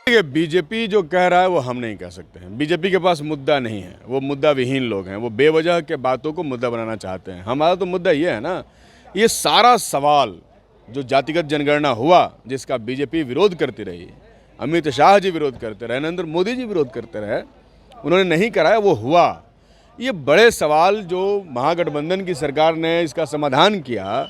देखिए, बीजेपी जो कह रहा है वो हम नहीं कह सकते हैं। बीजेपी के पास मुद्दा नहीं है, वो मुद्दा विहीन लोग हैं। वो बेवजह के बातों को मुद्दा बनाना चाहते हैं। हमारा तो मुद्दा ये है ना, ये सारा सवाल जो जातिगत जनगणना हुआ, जिसका बीजेपी विरोध करती रही, अमित शाह जी विरोध करते रहे, नरेंद्र मोदी जी विरोध करते रहे, उन्होंने नहीं कराया, वो हुआ। ये बड़े सवाल जो महागठबंधन की सरकार ने इसका समाधान किया,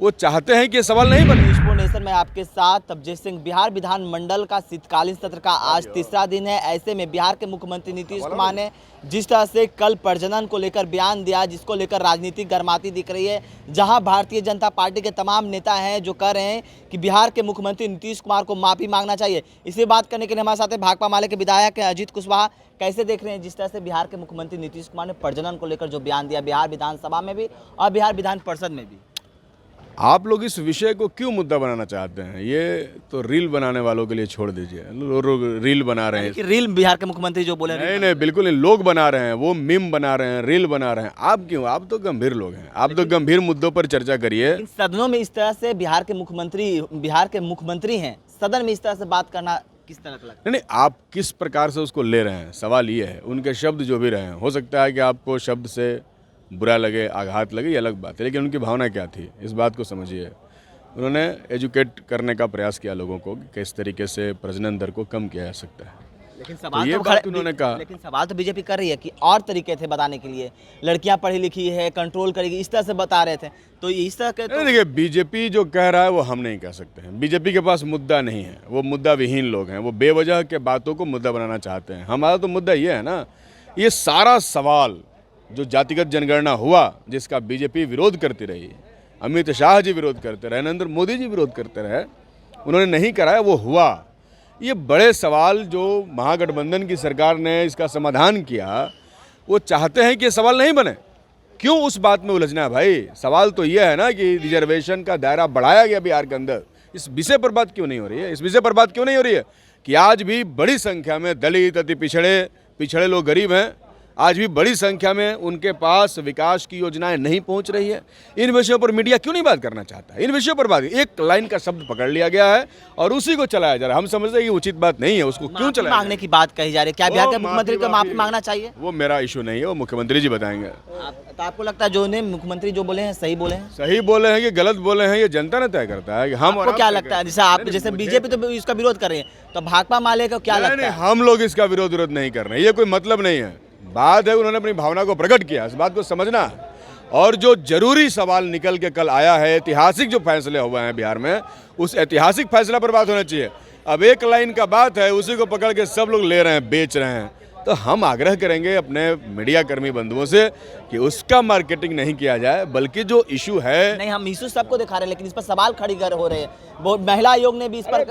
वो चाहते हैं कि ये सवाल नहीं बने। नेशन में आपके साथ तबजेत सिंह। बिहार विधानमंडल का शीतकालीन सत्र का आज तीसरा दिन है। ऐसे में बिहार के मुख्यमंत्री नीतीश कुमार ने जिस तरह से कल प्रजनन को लेकर बयान दिया, जिसको लेकर राजनीतिक गर्माती दिख रही है, जहां भारतीय जनता पार्टी के तमाम नेता हैं जो कह रहे हैं कि बिहार के मुख्यमंत्री नीतीश कुमार को माफी मांगना चाहिए। इसी बात करने के लिए हमारे साथ भाकपा माले के विधायक अजीत कुशवाहा। कैसे देख रहे हैं जिस तरह से बिहार के मुख्यमंत्री नीतीश कुमार ने प्रजनन को लेकर जो बयान दिया, बिहार विधानसभा में भी और बिहार विधान परिषद में भी? आप लोग इस विषय को क्यों मुद्दा बनाना चाहते हैं? ये तो रील बनाने वालों के लिए छोड़ दीजिए। लोग रील बना रहे हैं। रील बिहार के मुख्यमंत्री जो बोले, नहीं, बिल्कुल नहीं। लोग बना रहे हैं, वो मीम बना रहे हैं, रील बना रहे हैं। आप क्यों? आप तो गंभीर लोग हैं, आप तो गंभीर मुद्दों पर चर्चा करिए। सदनों में इस तरह से बिहार के मुख्यमंत्री हैं, सदन में इस तरह से बात करना किस तरह का लगता है? नहीं, आप किस प्रकार से उसको ले रहे हैं, सवाल ये है। उनके शब्द जो भी रहे हैं, हो सकता है कि आपको शब्द से बुरा लगे, आघात लगे, ये अलग बात है, लेकिन उनकी भावना क्या थी, इस बात को समझिए। उन्होंने एजुकेट करने का प्रयास किया लोगों को कि किस तरीके से प्रजनन दर को कम किया जा सकता है। लेकिन सवाल ये बात उन्होंने कहा, लेकिन सवाल तो बीजेपी कर रही है कि और तरीके थे बताने के लिए, लड़कियां पढ़ी लिखी है, कंट्रोल करेगी, इस तरह से बता रहे थे। तो इस तरह के देखिए, बीजेपी जो कह रहा है वो हम नहीं कह सकते हैं। बीजेपी के पास मुद्दा नहीं है, वो मुद्दा विहीन लोग हैं। वो बेवजह के बातों को मुद्दा बनाना चाहते हैं। हमारा तो मुद्दा ये है ना, ये सारा सवाल जो जातिगत जनगणना हुआ, जिसका बीजेपी विरोध करती रही, अमित शाह जी विरोध करते रहे, नरेंद्र मोदी जी विरोध करते रहे, उन्होंने नहीं कराया, वो हुआ। ये बड़े सवाल जो महागठबंधन की सरकार ने इसका समाधान किया, वो चाहते हैं कि ये सवाल नहीं बने। क्यों उस बात में उलझना है भाई? सवाल तो ये है ना कि रिजर्वेशन का दायरा बढ़ाया गया बिहार के अंदर। इस विषय पर बात क्यों नहीं हो रही है? इस विषय पर बात क्यों नहीं हो रही है कि आज भी बड़ी संख्या में दलित, अति पिछड़े लोग, गरीब हैं, आज भी बड़ी संख्या में उनके पास विकास की योजनाएं नहीं पहुंच रही है। इन विषयों पर मीडिया क्यों नहीं बात करना चाहता है? इन विषयों पर बात, एक लाइन का शब्द पकड़ लिया गया है और उसी को चलाया जा रहा है। हम समझते हैं कि उचित बात नहीं है, उसको क्यों चलाया मांगने की बात कही जा रही है? क्या बिहार के मुख्यमंत्री को माफी मांगना चाहिए? वो मेरा इशू नहीं है, वो मुख्यमंत्री जी बताएंगे। तो आपको लगता है जो ने मुख्यमंत्री जो बोले हैं सही बोले हैं? सही बोले हैं कि गलत बोले हैं, ये जनता ने तय करता है कि हम। आपको क्या लगता है? जैसे आप, जैसे बीजेपी तो इसका विरोध कर रही है, तो भाकपा माले को क्या लगता है? हम लोग इसका विरोध नहीं कर रहे हैं, ये कोई मतलब नहीं है। बात है, उन्होंने अपनी भावना को प्रकट किया, इस बात को समझना। और जो जरूरी सवाल निकल के कल आया है, ऐतिहासिक जो फैसले हुए हैं बिहार में, उस ऐतिहासिक फैसला पर बात होना चाहिए। अब एक लाइन का बात है, उसी को पकड़ के सब लोग ले रहे हैं, बेच रहे हैं। तो हम आग्रह करेंगे अपने मीडिया कर्मी बंधुओं से कि उसका मार्केटिंग नहीं किया जाए, बल्कि जो इशू है। नहीं, हम इशू सबको दिखा रहे हैं, लेकिन इस पर सवाल खड़ी हो रहे हैं। वो महिला आयोग ने भी इस पर,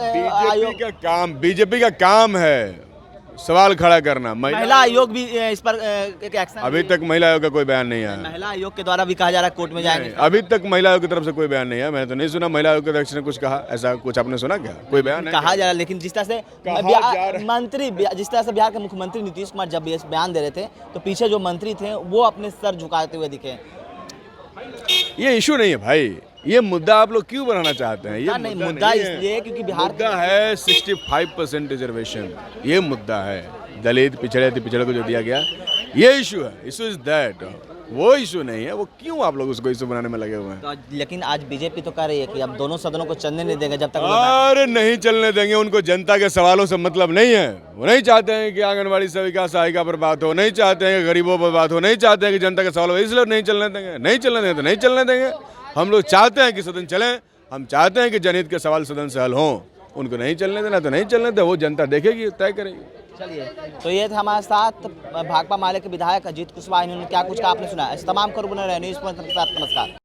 बीजेपी का काम है सवाल खड़ा करना। महिला आयोग भी इस पर एक एक्शन। अभी तक महिला आयोग का कोई बयान नहीं आया। महिला आयोग के द्वारा भी कहा जा रहा है कोर्ट में जाएंगे। अभी तक महिला आयोग की तरफ से कोई बयान नहीं आया। मैंने तो नहीं सुना महिला आयोग के अध्यक्ष ने कुछ कहा। ऐसा कुछ आपने सुना क्या? कोई बयान कहा जा रहा है, लेकिन जिस तरह से बिहार के मुख्यमंत्री नीतीश कुमार जब ये बयान दे रहे थे, तो पीछे जो मंत्री थे वो अपने सर झुकाते हुए दिखे। ये इशू नहीं है भाई, ये मुद्दा आप लोग क्यों बनाना चाहते हैं? ये नहीं, मुद्दा इसलिए क्योंकि बिहार मुद्दा है 65% रिजर्वेशन। ये मुद्दा है दलित, पिछड़े को जो दिया गया, ये इशू है। इशू इज दैट, वो इशू नहीं है। वो क्यों आप लोग उसको इशू बनाने में लगे हुए हैं? तो लेकिन आज बीजेपी तो कह रही है कि अब दोनों सदनों को चलने नहीं देंगे जब तक। अरे नहीं चलने देंगे, उनको जनता के सवालों से मतलब नहीं है। वो नहीं चाहते हैं कि आंगनबाड़ी सेविका सहायिका पर बात हो, नहीं चाहते हैं कि गरीबों पर बात हो, नहीं चाहते हैं कि जनता के सवालों, इसलिए नहीं चलने देंगे। नहीं चलने देंगे तो नहीं चलने देंगे। हम लोग चाहते हैं कि सदन चलें, हम चाहते हैं कि जनहित के सवाल सदन से हल हों। उनको नहीं चलने देना तो नहीं चलने दे, वो जनता देखेगी, तय करेगी। चलिए, तो ये था हमारे साथ भाकपा माले के विधायक अजीत कुशवाहा। इन्होंने क्या कुछ कहा आपने सुना। ऐसे तमाम खबरों बने रहे न्यूज़ पॉइंट के साथ। नमस्कार।